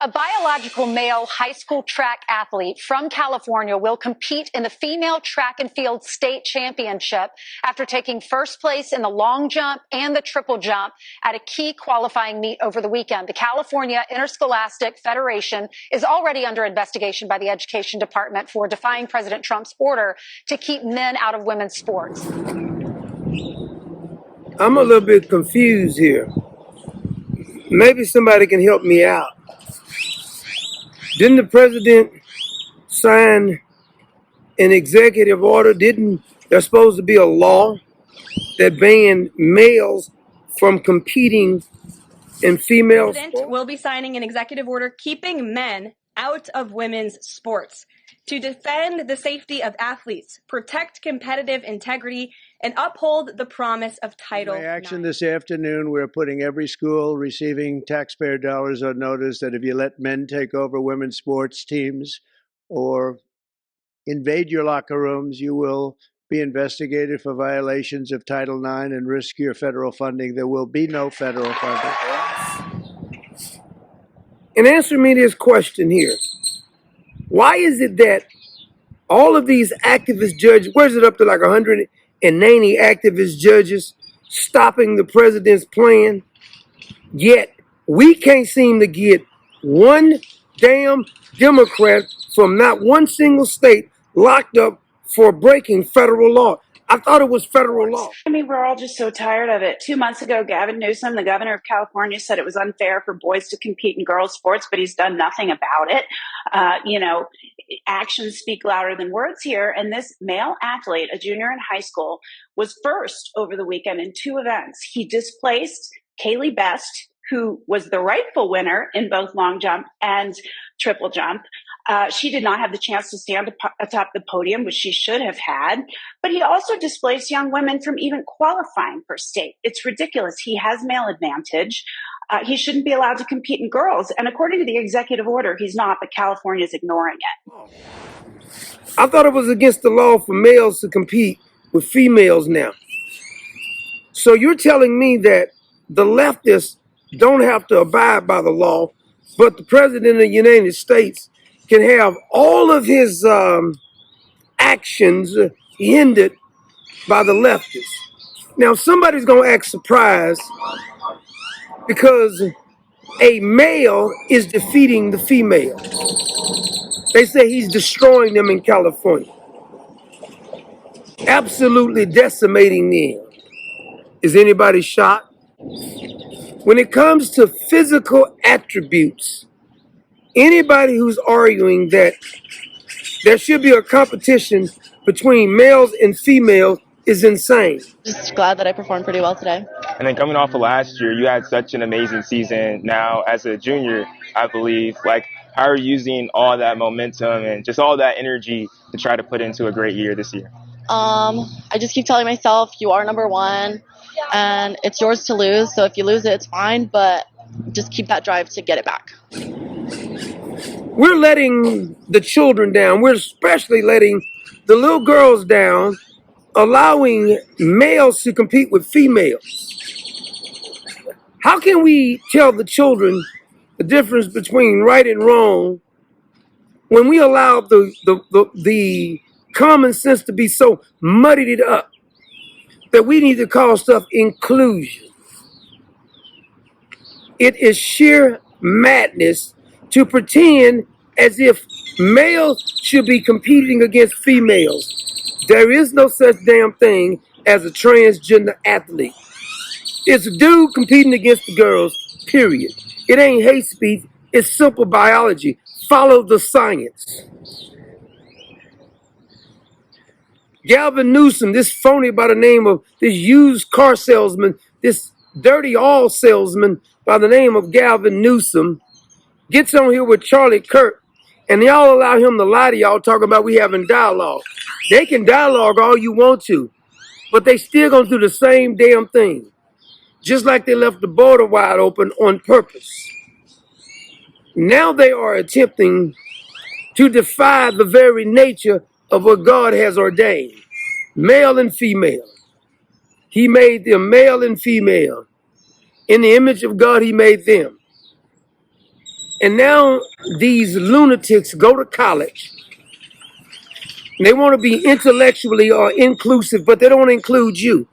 A biological male high school track athlete from California will compete in the female track and field state championship after taking first place in the long jump and the triple jump at a key qualifying meet over the weekend. The California Interscholastic Federation is already under investigation by the Education Department for defying President Trump's order to keep men out of women's sports. I'm a little bit confused here. Maybe somebody can help me out. Didn't the president sign an executive order? Didn't there supposed to be a law that banned males from competing in female sports? The president will be signing an executive order keeping men out of women's sports to defend the safety of athletes, protect competitive integrity, and uphold the promise of Title IX. By action this afternoon, we're putting every school receiving taxpayer dollars on notice that if you let men take over women's sports teams or invade your locker rooms, you will be investigated for violations of Title IX and risk your federal funding. There will be no federal funding. And answer me this question here. Why is it that all of these activist judges, where's it up to like 190 activist judges stopping the president's plan, yet we can't seem to get one damn Democrat from not one single state locked up for breaking federal law? I thought it was federal law. I mean, we're all just so tired of it. 2 months ago, Gavin Newsom, the governor of California, said it was unfair for boys to compete in girls' sports, but he's done nothing about it. Actions speak louder than words here. And this male athlete, a junior in high school, was first over the weekend in two events. He displaced Kaylee Best, who was the rightful winner in both long jump and triple jump. She did not have the chance to stand atop the podium, which she should have had. But he also displaced young women from even qualifying for state. It's ridiculous. He has male advantage. He shouldn't be allowed to compete in girls. And according to the executive order, he's not, but California's ignoring it. I thought it was against the law for males to compete with females now. So you're telling me that the leftists don't have to abide by the law, but the president of the United States can have all of his actions hindered by the leftists. Now, somebody's going to act surprised because a male is defeating the female. They say he's destroying them in California, absolutely decimating them. Is anybody shocked? When it comes to physical attributes, anybody who's arguing that there should be a competition between males and females is insane. Just glad that I performed pretty well today. And then coming off of last year, you had such an amazing season. Now, as a junior, I believe, how are you using all that momentum and just all that energy to try to put into a great year this year? I just keep telling myself, you are number one, and it's yours to lose. So if you lose it, it's fine, but just keep that drive to get it back. We're letting the children down. We're especially letting the little girls down, allowing males to compete with females. How can we tell the children the difference between right and wrong when we allow the common sense to be so muddied up that we need to call stuff inclusion? It is sheer madness to pretend as if males should be competing against females. There is no such damn thing as a transgender athlete. It's a dude competing against the girls, period. It ain't hate speech. It's simple biology. Follow the science. Gavin Newsom, this phony by the name of this used car salesman, this dirty all salesman by the name of Gavin Newsom, gets on here with Charlie Kirk, and y'all allow him to lie to y'all talking about we having dialogue. They can dialogue all you want to, but they still gonna do the same damn thing. Just like they left the border wide open on purpose. Now they are attempting to defy the very nature of what God has ordained. Male and female. He made them male and female. In the image of God, he made them. And now these lunatics go to college. And they want to be intellectually or inclusive, but they don't want to include you.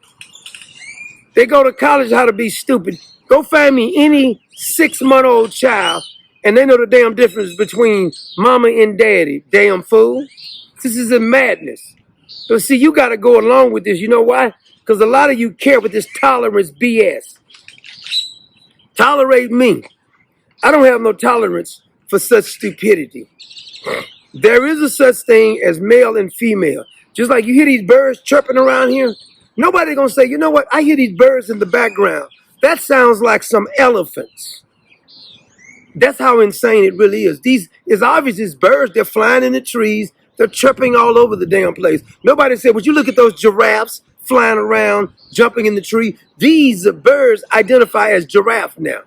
They go to college how to be stupid. Go find me any 6-month-old child, and they know the damn difference between mama and daddy. Damn fool. This is a madness. So see, you got to go along with this. You know why? Because a lot of you care with this tolerance BS. Tolerate me. I don't have no tolerance for such stupidity. There is a such thing as male and female. Just like you hear these birds chirping around here, nobody gonna say, you know what, I hear these birds in the background. That sounds like some elephants. That's how insane it really is. It's obvious these birds, they're flying in the trees, they're chirping all over the damn place. Nobody said, would you look at those giraffes flying around, jumping in the tree? These birds identify as giraffe now.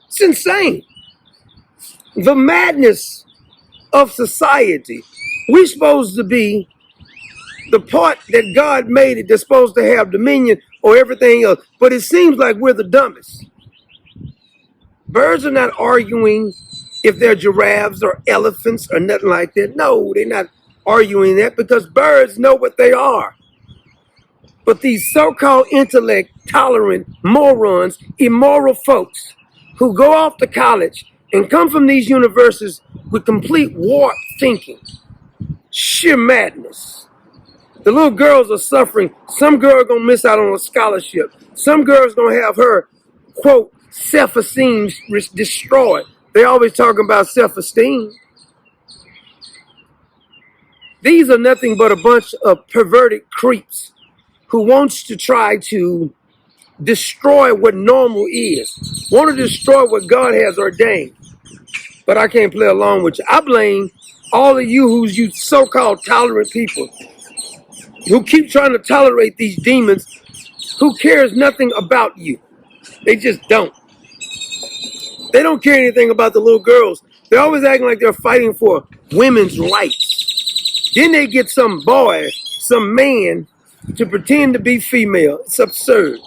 It's insane. The madness of society. We're supposed to be the part that God made it that's supposed to have dominion or everything else. But it seems like we're the dumbest. Birds are not arguing if they're giraffes or elephants or nothing like that. No, they're not arguing that because birds know what they are. But these so-called intellect tolerant morons, immoral folks who go off to college and come from these universities with complete warped thinking, sheer madness. The little girls are suffering. Some girl gonna miss out on a scholarship. Some girl's gonna have her, quote, self-esteem destroyed. They always talking about self-esteem. These are nothing but a bunch of perverted creeps who wants to try to destroy what normal is, want to destroy what God has ordained. But I can't play along with you. I blame all of you who's you so-called tolerant people who keep trying to tolerate these demons who cares nothing about you. They just don't. They don't care anything about the little girls. They're always acting like they're fighting for women's rights. Then they get some boy, some man to pretend to be female. It's absurd.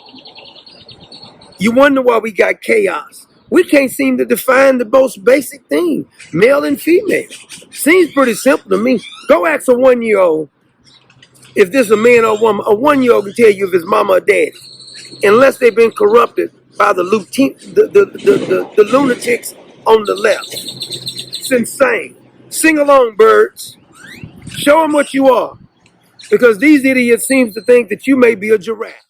You wonder why we got chaos. We can't seem to define the most basic thing, male and female. Seems pretty simple to me. Go ask a 1-year-old if this is a man or a woman. A 1-year-old can tell you if it's mama or daddy, unless they've been corrupted by the lunatics on the left. It's insane. Sing along, birds. Show them what you are, because these idiots seem to think that you may be a giraffe.